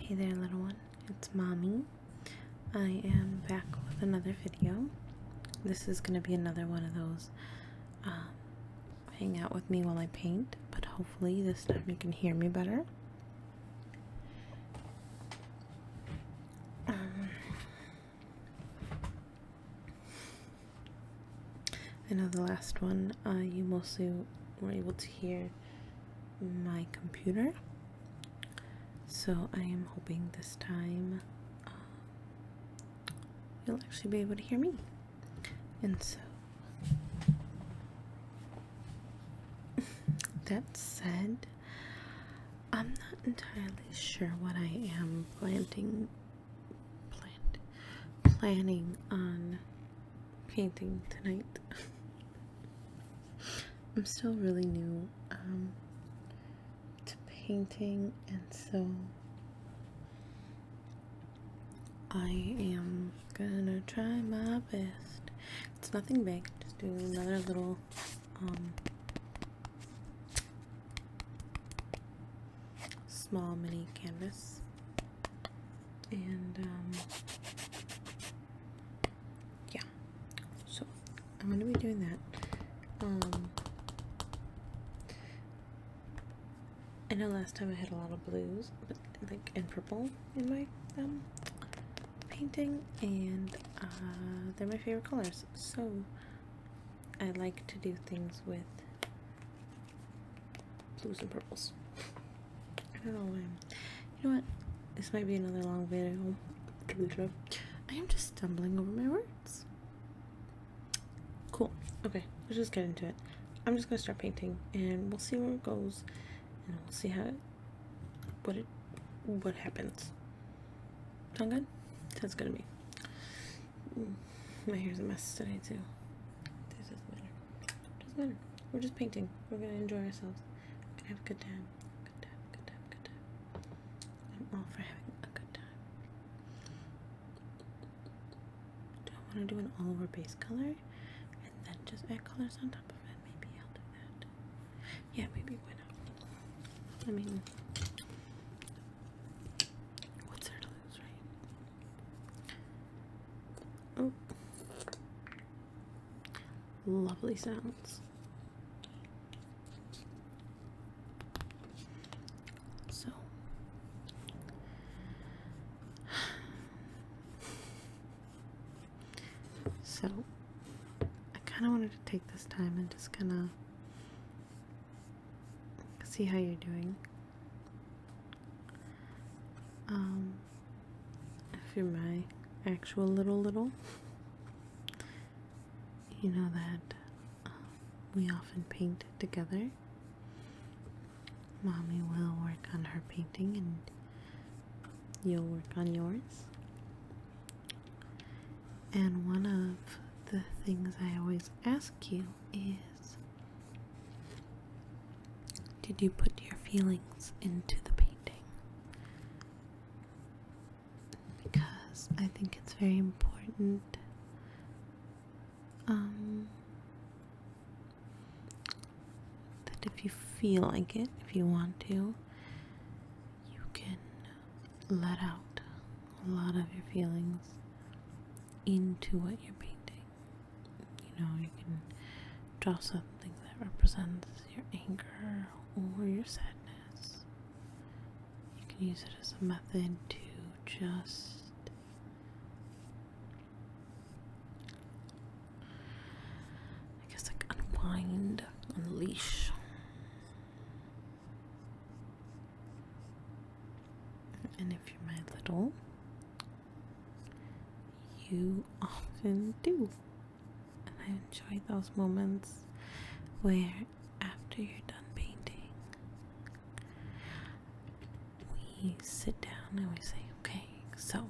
Hey there, little one. It's Mommy. I am back with another video. This is going to be another one of those hang out with me while I paint, but hopefully this time you can hear me better. I know the last one you mostly were able to hear my computer, so I am hoping this time you'll actually be able to hear me. And so that said, I'm not entirely sure what I am planning on painting tonight. I'm still really new to painting, and so I am gonna try my best. It's nothing big, just doing another little small mini canvas, and yeah, so I'm gonna be doing that. I know last time I had a lot of blues, but and purple in my painting, and they're my favorite colors, so I like to do things with blues and purples. I don't know why. You know what? This might be another long video. I am just stumbling over my words. Cool. Okay, let's just get into it. I'm just gonna start painting, and we'll see where it goes, and we'll see what happens. Sound good? Sounds good to me. My hair's a mess today too. This doesn't matter. Doesn't matter. We're just painting. We're gonna enjoy ourselves. We're gonna have a good time. Good time. I'm all for having a good time. Do I want to do an all over base color and then just add colors on top of it? Maybe I'll do that. Yeah, maybe, why not? I mean, what's there to lose, right? Oh, lovely sounds. So I kind of wanted to take this time and just kind of see how you're doing. If you're my actual little, you know that we often paint together. Mommy will work on her painting and you'll work on yours. And one of the things I always ask you is, did you put your feelings into the painting? Because I think it's very important that if you feel like it, if you want to, you can let out a lot of your feelings into what you're painting. You know, you can draw something that represents your anger or your sadness. You can use it as a method to just unwind, unleash. And if you're my little, you often do. And I enjoy those moments where after you're done painting, we sit down and we say, okay, so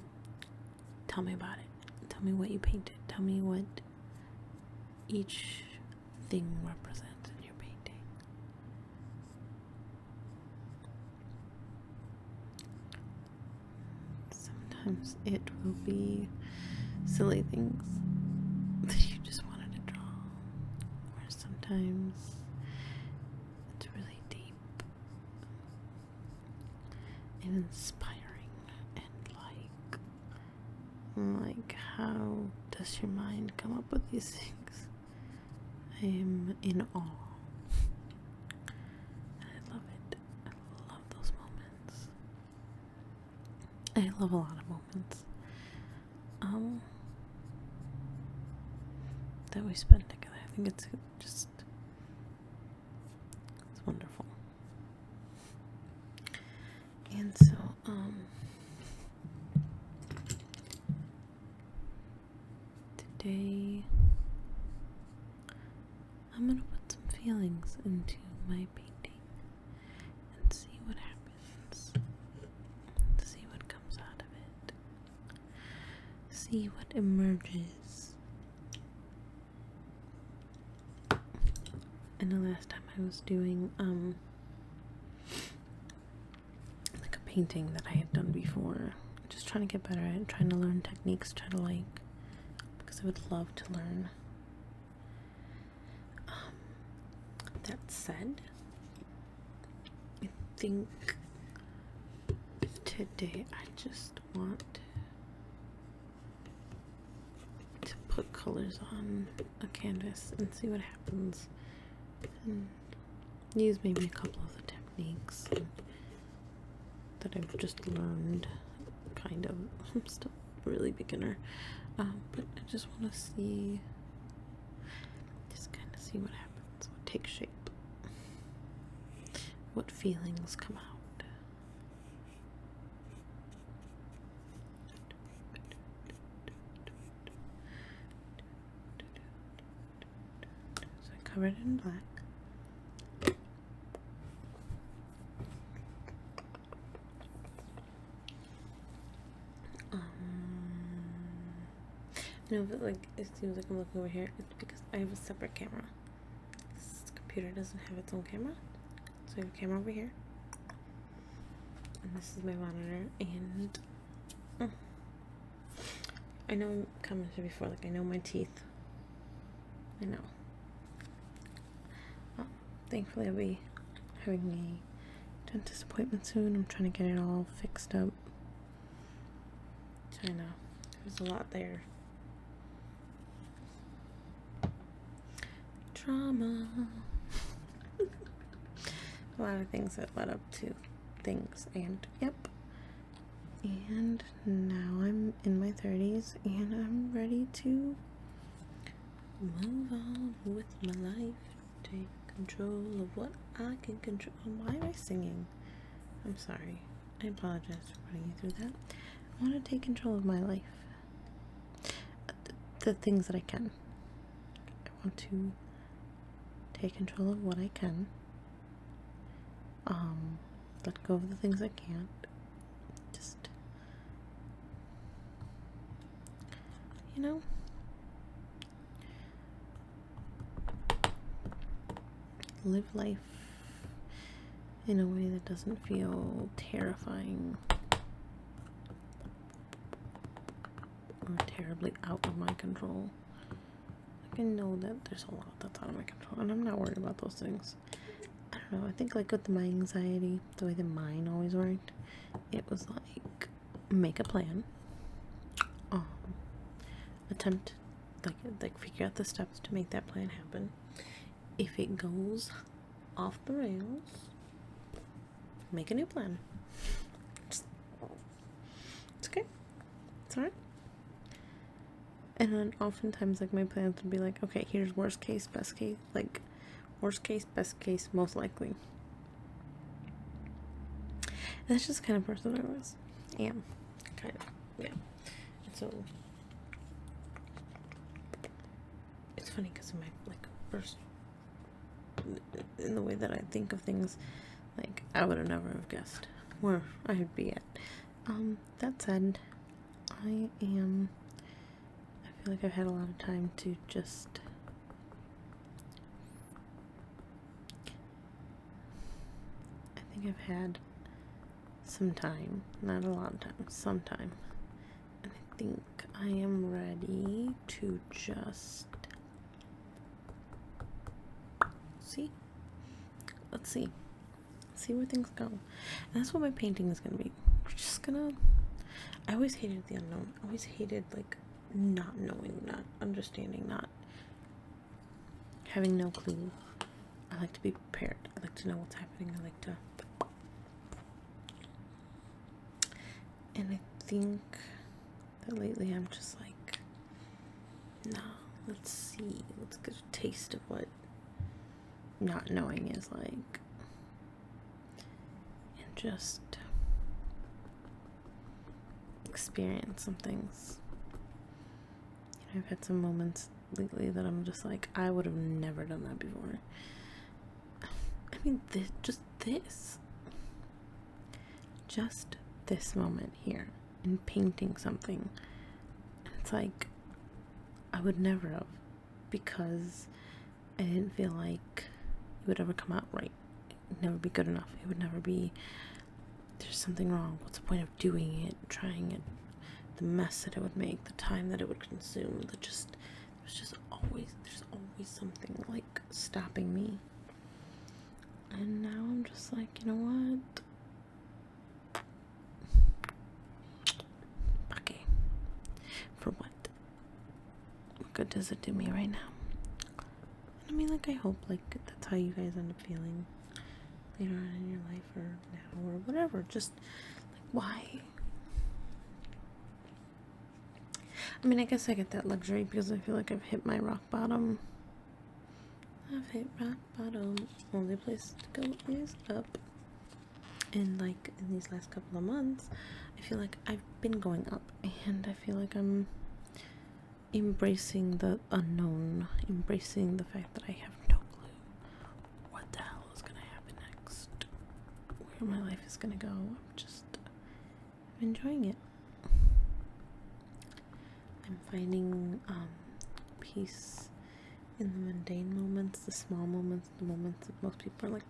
tell me about it. Tell me what you painted. Tell me what each thing represents in your painting. Sometimes it will be silly things that you just wanted to draw, or sometimes it's really deep and inspiring. I'm like, how does your mind come up with these things? I am in awe. I love it. I love those moments. I love a lot of moments. That we spend together. I think it's just, it's wonderful. And so, today I'm gonna put some feelings into my painting and see what happens. See what comes out of it. See what emerges. I know last time I was doing like a painting that I had done before. Just trying to get better at it, trying to learn techniques, try to like, because I would love to learn. That said, I think today I just want to put colors on a canvas and see what happens. And use maybe a couple of the techniques that I've just learned, kind of. I'm still really beginner, but I just want to see, just kind of see what happens, what takes shape, what feelings come out. So I covered it in black. No, but like, it seems like I'm looking over here. It's because I have a separate camera. This computer doesn't have its own camera. So I have a camera over here. And this is my monitor. And I know I commented before, like, I know my teeth. I know. Thankfully I'll be having a dentist appointment soon. I'm trying to get it all fixed up. So I know. There's a lot there. Drama. A lot of things that led up to things, and yep. And now I'm in my 30s and I'm ready to move on with my life. Take control of what I can control. Why am I singing? I'm sorry. I apologize for putting you through that. I want to take control of my life. The things that I can. I want to take control of what I can. Let go of the things I can't. Just, you know, live life in a way that doesn't feel terrifying or terribly out of my control. Like, I know that there's a lot that's out of my control, and I'm not worried about those things. I don't know, I think like with my anxiety, the way that mine always worked, it was like, make a plan, attempt, like figure out the steps to make that plan happen. If it goes off the rails, make a new plan. It's okay. It's alright. And then oftentimes, like, my plans would be like, okay, here's worst case, best case, like, worst case, best case, most likely. And that's just the kind of person I was. Am. Kind of. Yeah. And so, it's funny because in my, like, first, in the way that I think of things, like, I would have never have guessed where I would be at. That said, I feel like I've had a lot of time to just I think I've had some time, not a lot of time, some time, and I think I am ready to just let's see where things go. And that's what my painting is going to be. We're just gonna I always hated the unknown. I always hated like not knowing, not understanding, not having no clue. I like to be prepared. I like to know what's happening. I like to. And I think that lately I'm just like, nah, let's see. Let's get a taste of what not knowing is like. And just experience some things. I've had some moments lately that I'm just like, I would have never done that before. I mean, this moment here in painting something. And it's like, I would never have, because I didn't feel like it would ever come out right. It would never be good enough. It would never be, there's something wrong. What's the point of doing it, trying it? The mess that it would make, the time that it would consume, there's always something like stopping me. And now I'm just like, you know what? Okay. For what? What good does it do me right now? I mean, like, I hope, like, that's how you guys end up feeling later on in your life or now or whatever. Just, like, why? I mean, I guess I get that luxury because I feel like I've hit my rock bottom. I've hit rock bottom. Only place to go is up. And like in these last couple of months, I feel like I've been going up, and I feel like I'm embracing the unknown, embracing the fact that I have no clue what the hell is gonna happen next, where my life is gonna go. I'm enjoying it. I'm finding peace in the mundane moments, the small moments, the moments that most people are like,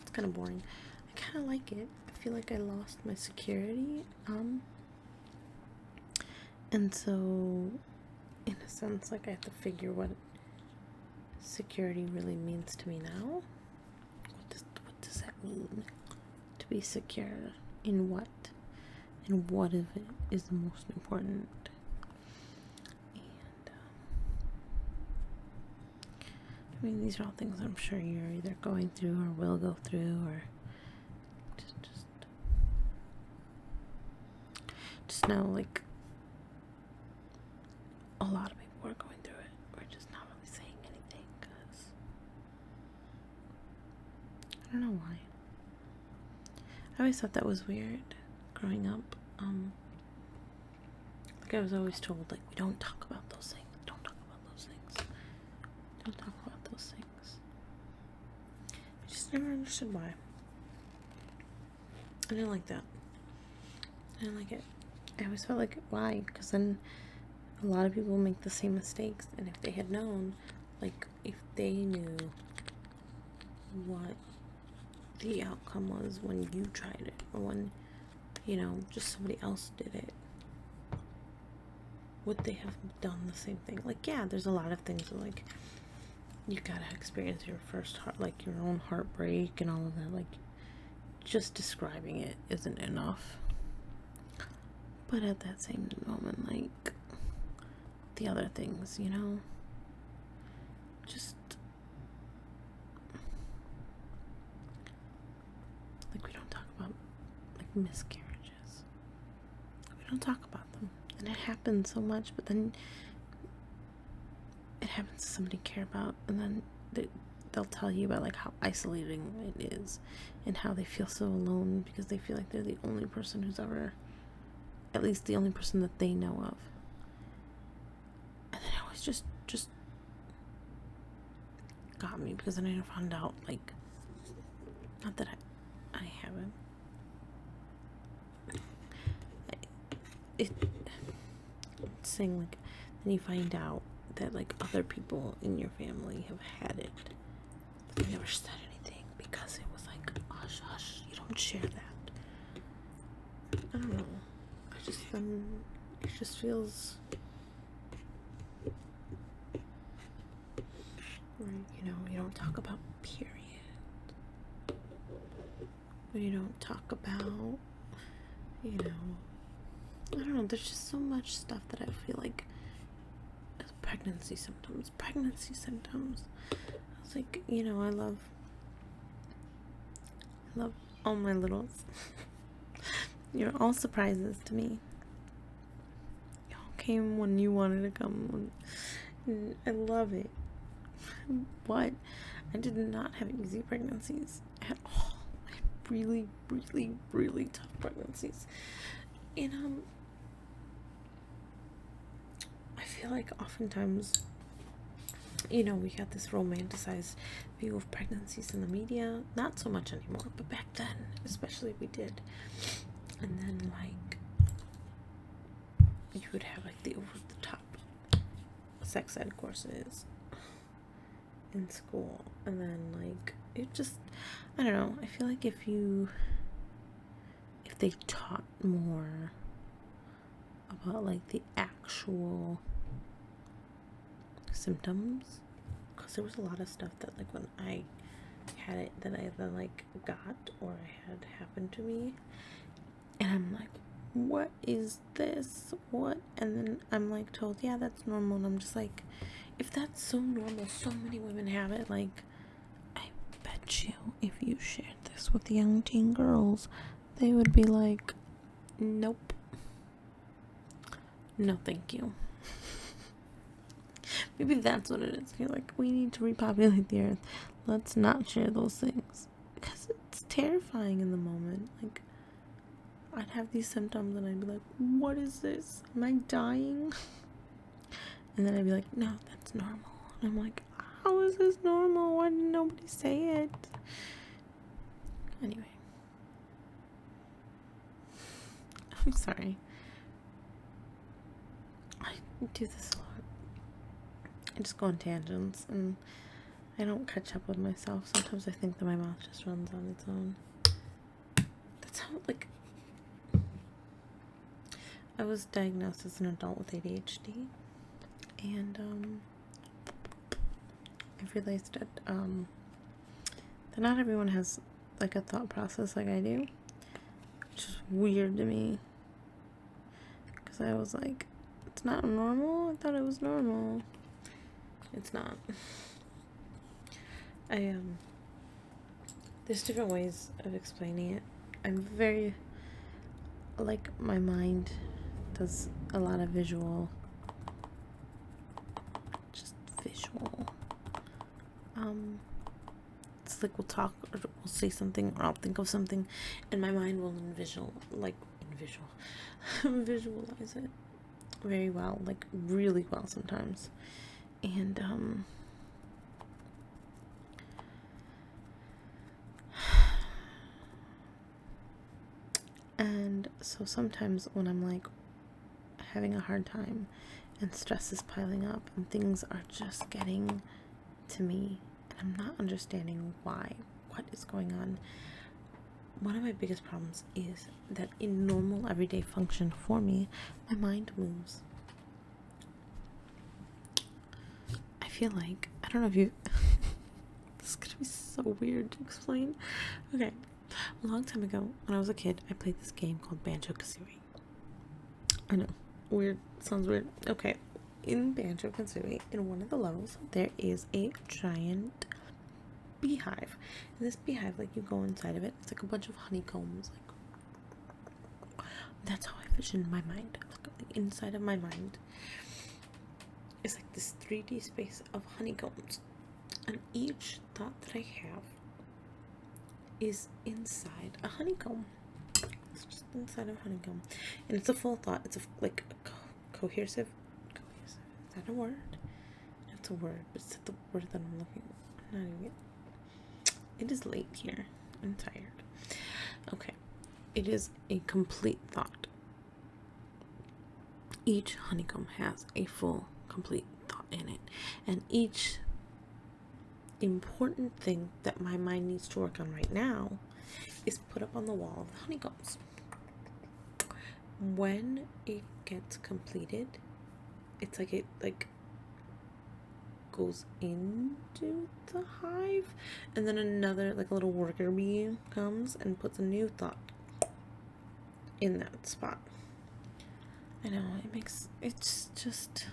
it's kind of boring. I kind of like it. I feel like I lost my security. And so, in a sense, like I have to figure what security really means to me now. What does that mean? To be secure in what? And what of it is the most important? I mean, these are all things I'm sure you're either going through or will go through, or just know, like, a lot of people are going through it. We're just not really saying anything because I don't know why. I always thought that was weird growing up. Like I was always told, like, we don't talk about those things. Don't talk about those things. Don't talk about those things. I just never understood why. I didn't like that. I didn't like it. I always felt like, why? Because then a lot of people make the same mistakes, and if they had known, like, if they knew what the outcome was when you tried it, or when, just somebody else did it, would they have done the same thing? Like, yeah, there's a lot of things that, like, you gotta experience your first like your own heartbreak and all of that. Like, just describing it isn't enough. But at that same moment, like, the other things, just like, we don't talk about, like, miscarriages. We don't talk about them. And it happens so much, but then it happens to somebody you care about, and then they'll tell you about, like, how isolating it is and how they feel so alone because they feel like they're the only person who's ever, at least the only person that they know of. And then it always just got me, because then I found out, like, not that I haven't. It's saying, like, then you find out that, like, other people in your family have had it. They never said anything because it was like, hush, hush, you don't share that. I don't know. It just feels, you don't talk about period. Or you don't talk about, I don't know, there's just so much stuff that I feel like pregnancy symptoms. I was like, you know, I love all my littles. You're all surprises to me. Y'all came when you wanted to come. I love it. But I did not have easy pregnancies at all. I had really, really, really tough pregnancies. And I feel like oftentimes, you know, we got this romanticized view of pregnancies in the media. Not so much anymore, but back then, especially, we did. And then, like, you would have, like, the over-the-top sex ed courses in school. And then, like, it just, I don't know. I feel like if they taught more about, like, the actual symptoms, because there was a lot of stuff that, like, when I had it, that I then, like, got or I had happened to me, and I'm like, what is this? What? And then I'm, like, told, yeah, that's normal. And I'm just like, if that's so normal, so many women have it. Like, I bet you if you shared this with young teen girls, they would be like, nope, no thank you. Maybe that's what it is. You're like, we need to repopulate the earth. Let's not share those things. Because it's terrifying in the moment. Like, I'd have these symptoms and I'd be like, what is this? Am I dying? And then I'd be like, no, that's normal. And I'm like, how is this normal? Why didn't nobody say it? Anyway. I'm sorry. I do this a lot. I just go on tangents and I don't catch up with myself. Sometimes I think that my mouth just runs on its own. That's how, like, I was diagnosed as an adult with ADHD, and I've realized that not everyone has, like, a thought process like I do, which is weird to me, because I was like, it's not normal. I thought it was normal. It's not. There's different ways of explaining it. I'm very, like, my mind does a lot of visual. It's like we'll talk or we'll say something or I'll think of something and my mind will visualize it very well, like really well sometimes. And so sometimes when I'm like having a hard time and stress is piling up and things are just getting to me and I'm not understanding what is going on, one of my biggest problems is that in normal everyday function for me, my mind moves. I feel like, I don't know if you this is gonna be so weird to explain. Okay, a long time ago when I was a kid, I played this game called Banjo-Kazooie. I know, weird, sounds weird. Okay, in Banjo-Kazooie, in one of the levels, there is a giant beehive. And this beehive, like, you go inside of it, it's like a bunch of honeycombs. Like, that's how I vision my mind. Like, the inside of my mind is like this 3D space of honeycombs. And each thought that I have is inside a honeycomb. It's just inside of a honeycomb. And it's a full thought. It's like a cohesive. Is that a word? It's a word, but it's the word that I'm looking at. Not even. It is late here. I'm tired. Okay. It is a complete thought. Each honeycomb has a full, complete thought in it. And each important thing that my mind needs to work on right now is put up on the wall of the honeycombs. When it gets completed, it's like it goes into the hive, and then another, like, a little worker bee comes and puts a new thought in that spot. I know, it's just,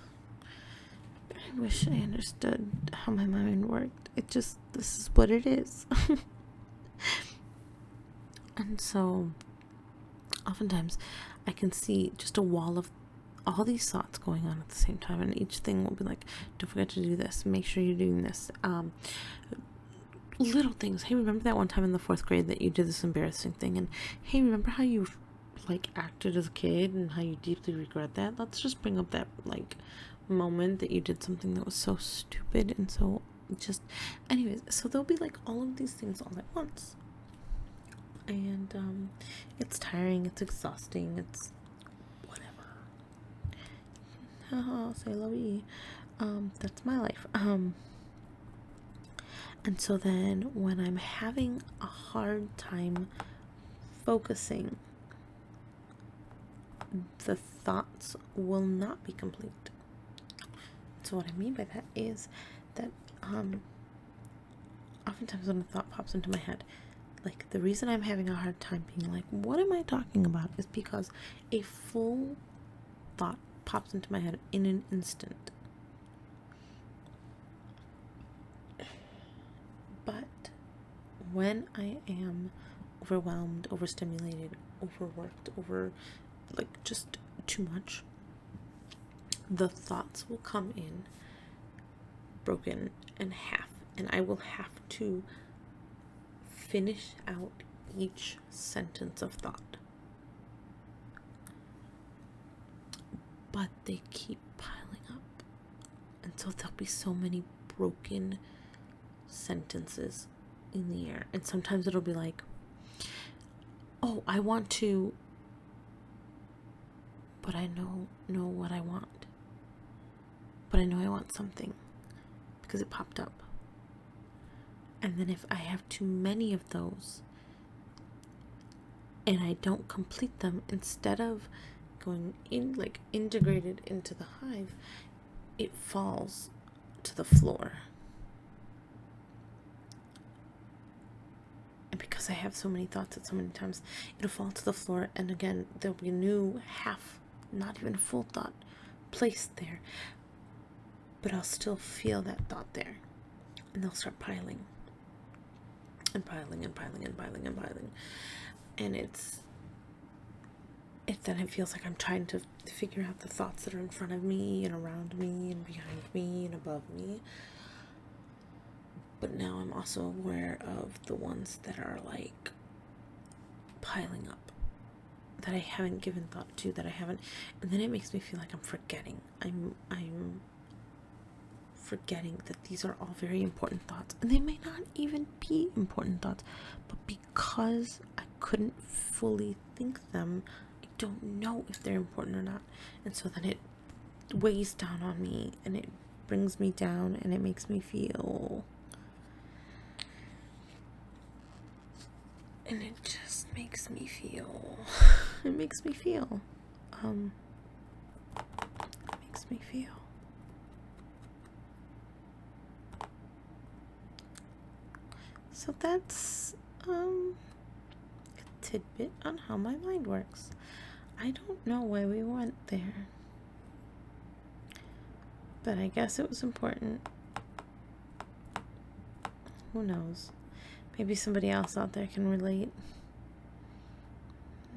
I wish I understood how my mind worked. This is what it is. And so, oftentimes, I can see just a wall of all these thoughts going on at the same time, and each thing will be like, don't forget to do this, make sure you're doing this. Little things. Hey, remember that one time in the 4th grade that you did this embarrassing thing? And hey, remember how you acted as a kid and how you deeply regret that? Let's just bring up that moment that you did something that was so stupid and so just, anyways. So there'll be all of these things all at once, and it's tiring, it's exhausting, it's whatever. Haha, say la vie. That's my life. And so then when I'm having a hard time focusing, the thoughts will not be complete. So what I mean by that is that oftentimes when a thought pops into my head, the reason I'm having a hard time being what am I talking about, is because a full thought pops into my head in an instant. But when I am overwhelmed, overstimulated, overworked, just too much, the thoughts will come in broken in half, and I will have to finish out each sentence of thought. But they keep piling up, and so there'll be so many broken sentences in the air. And sometimes it'll be oh, I want to, but I know what I want. But I know I want something because it popped up. And then if I have too many of those and I don't complete them, instead of going in integrated into the hive, it falls to the floor. And because I have so many thoughts at so many times, it'll fall to the floor, and again there'll be a new half, not even a full thought, placed there. But I'll still feel that thought there, and they'll start piling and piling and piling and piling and piling. And then it feels like I'm trying to figure out the thoughts that are in front of me and around me and behind me and above me. But now I'm also aware of the ones that are piling up, that I haven't given thought to, and then it makes me feel like I'm forgetting. I'm forgetting that these are all very important thoughts, and they may not even be important thoughts, but because I couldn't fully think them, I don't know if they're important or not. And so then it weighs down on me, and it brings me down, and it makes me feel, and it just makes me feel, it makes me feel so that's a tidbit on how my mind works. I don't know why we went there, but I guess it was important. Who knows? Maybe somebody else out there can relate.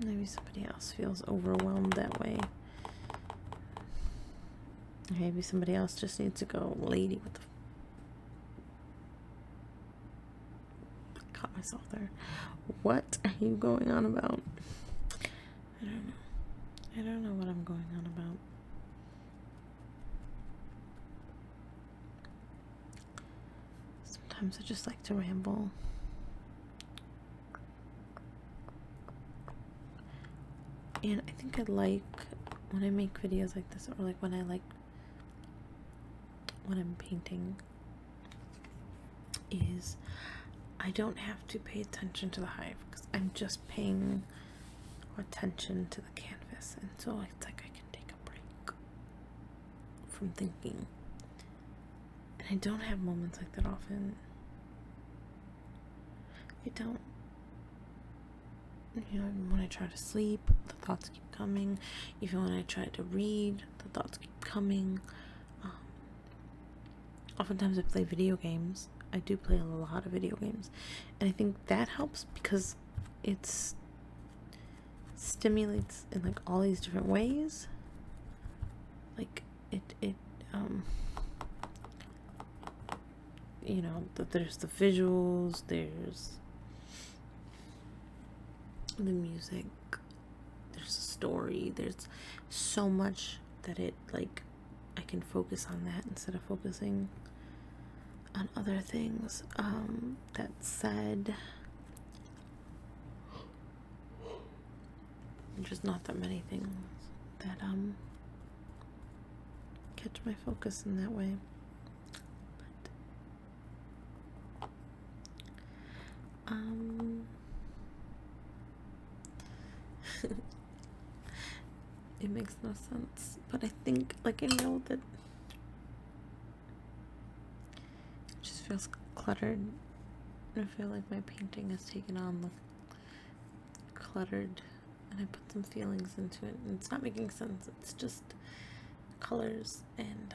Maybe somebody else feels overwhelmed that way. Maybe somebody else just needs to go, lady, what the caught myself there. What are you going on about? I don't know. I don't know what I'm going on about. Sometimes I just like to ramble. And I think I like when I make videos like this, or when I'm painting, is I don't have to pay attention to the hive, because I'm just paying attention to the canvas, and so it's like I can take a break from thinking. And I don't have moments like that often. I don't. You know, when I try to sleep, the thoughts keep coming. Even when I try to read, the thoughts keep coming. Um, Oftentimes I play video games. I do play a lot of video games. And I think that helps because it's stimulates in like all these different ways. Like it you know, there's the visuals, there's the music, there's a story, there's so much that it like I can focus on that instead of focusing on other things. That said, there's not that many things that catch my focus in that way. But it makes no sense. But I think, like, I know that it just feels cluttered. I feel like my painting has taken on the cluttered, and I put some feelings into it, and it's not making sense. It's just colors and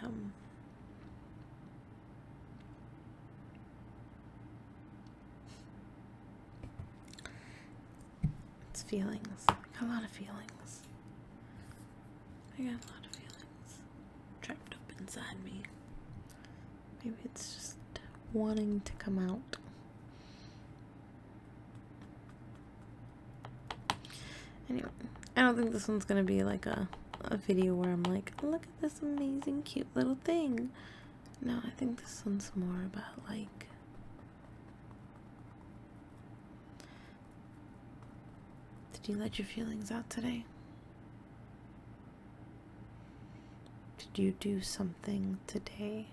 it's feelings. I got a lot of feelings. I got a lot of feelings trapped up inside me. Maybe it's just wanting to come out. Anyway, I don't think this one's gonna be like a video where I'm like, look at this amazing cute little thing. No, I think this one's more about like did you let your feelings out today? Did you do something today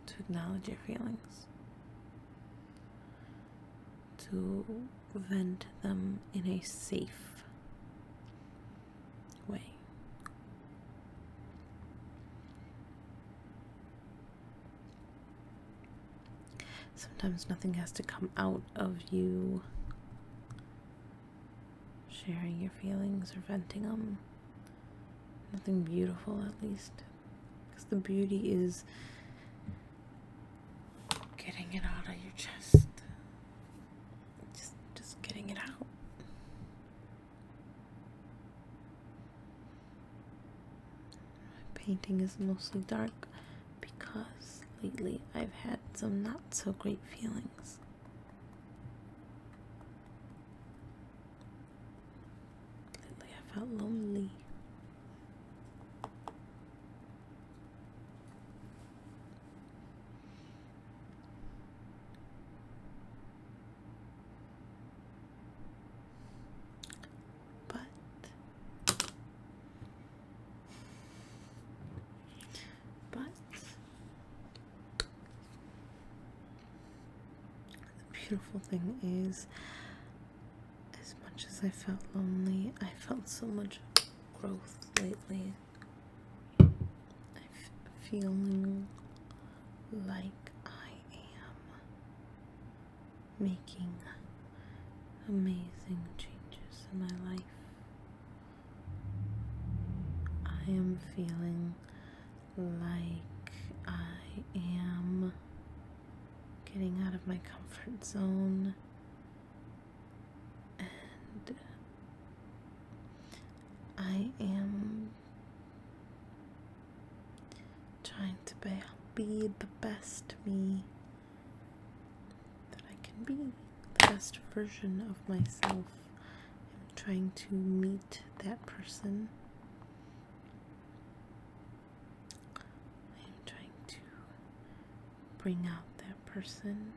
to acknowledge your feelings? To vent them in a safe way. Sometimes nothing has to come out of you sharing your feelings or venting them. Nothing beautiful, at least. Because the beauty is getting it out of your chest. Just getting it out. My painting is mostly dark because lately I've had some not so great feelings. Lately I felt lonely. Beautiful thing is, as much as I felt lonely, I felt so much growth lately. I'm feeling like I am making amazing changes in my life. I am feeling like I am getting out of my comfort zone and I am trying to be the best me that I can be, the best version of myself. I'm trying to meet that person. I'm trying to bring out that person.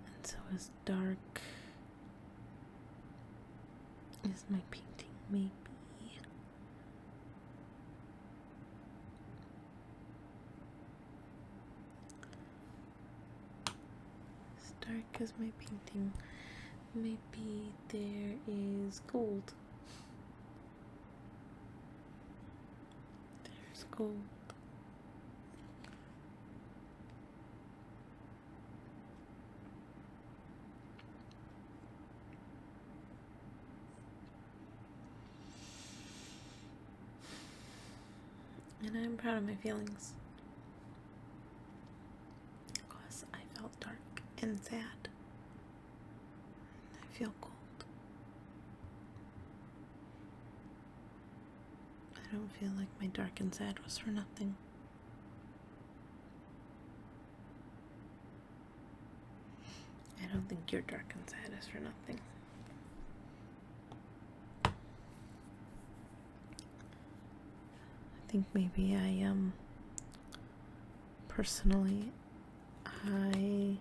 And so as dark as my painting may be, as dark as my painting may be, there is gold. There's gold. And I'm proud of my feelings. Because I felt dark and sad. I feel cold. I don't feel like my dark and sad was for nothing. I don't think your dark and sad is for nothing. I think maybe personally, I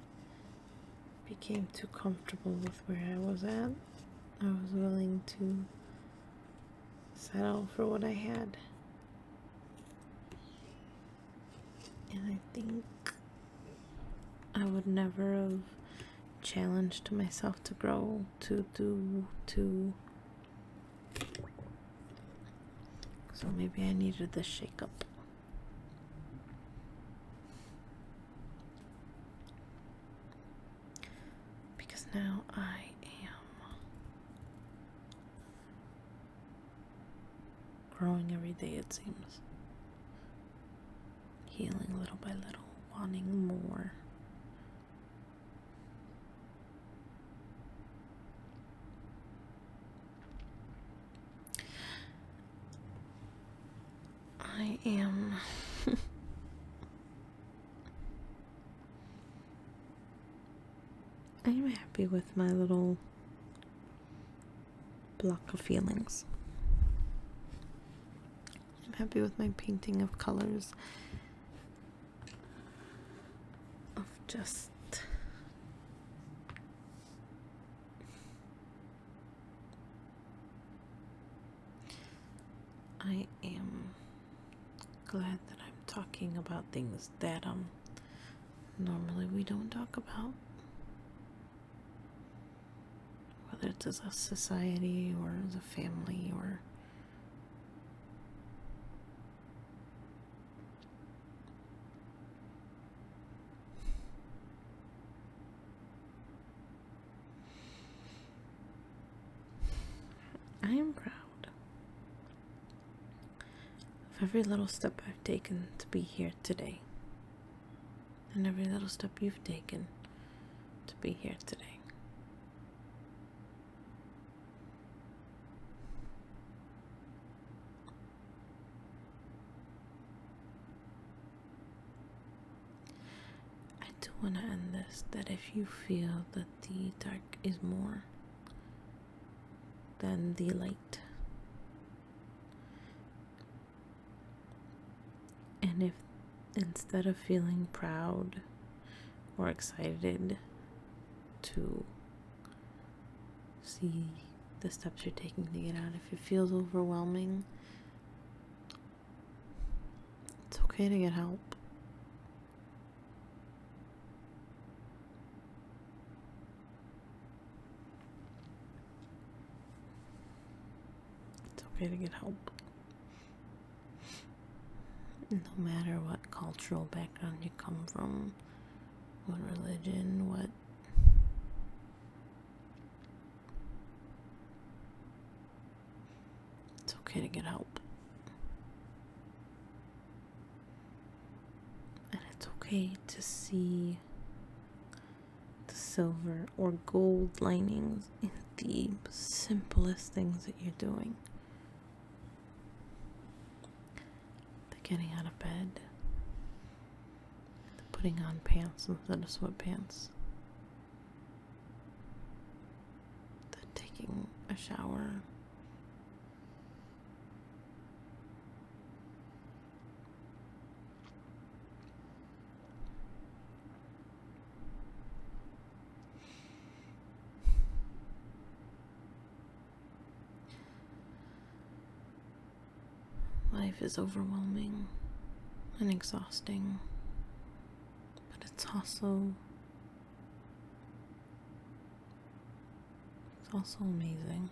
became too comfortable with where I was at. I was willing to settle for what I had. And I think I would never have challenged myself to grow, to so maybe I needed this shake up. Because now I am growing every day, it seems. Healing little by little, wanting more. I am happy with my little block of feelings. I'm happy with my painting of colors, of just I am glad that I'm talking about things that normally we don't talk about, whether it's as a society or as a family or I am proud of every little step I've taken to be here today, and every little step you've taken to be here today. I do want to end this that if you feel that the dark is more than the light, and if instead of feeling proud or excited to see the steps you're taking to get out, if it feels overwhelming, it's okay to get help. It's okay to get help. No matter what cultural background you come from, what religion, what it's okay to get help. And it's okay to see the silver or gold linings in the simplest things that you're doing. Getting out of bed, putting on pants instead of sweatpants, taking a shower, life is overwhelming and exhausting, but it's also amazing.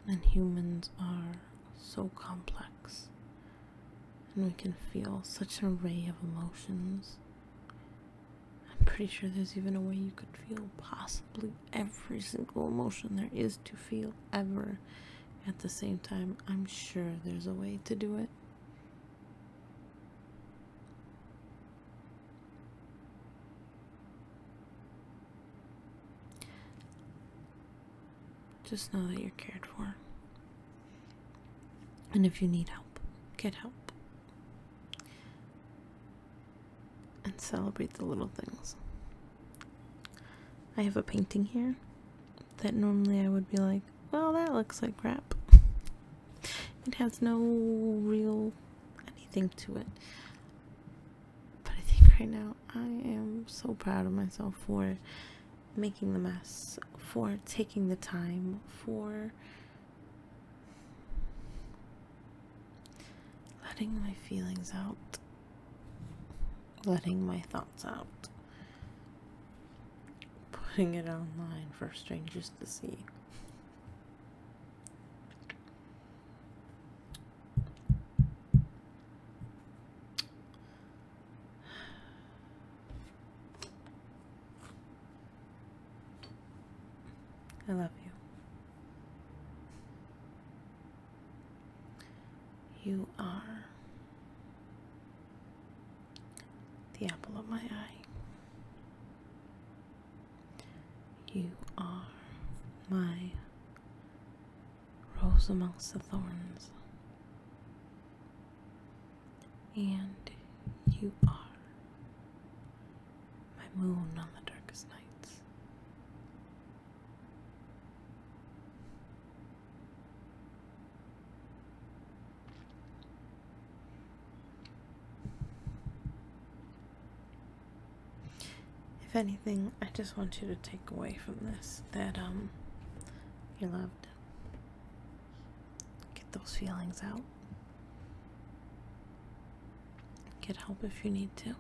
And humans are so complex, and we can feel such an array of emotions. I'm pretty sure there's even a way you could feel possibly every single emotion there is to feel ever At the same time, I'm sure there's a way to do it. Just know that you're cared for. And if you need help, get help. And celebrate the little things. I have a painting here that normally I would be like, well, that looks like crap. It has no real anything to it. But I think right now I am so proud of myself for making the mess, for taking the time, for letting my feelings out, letting my thoughts out, putting it online for strangers to see. I love you. You are the apple of my eye. You are my rose amongst the thorns. And you are my moon on the darkest nights. If anything, I just want you to take away from this that you're loved. Get those feelings out. Get help if you need to.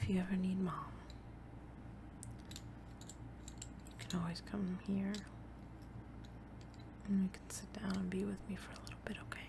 If you ever need mom, you can always come here and we can sit down and be with me for a little bit, okay?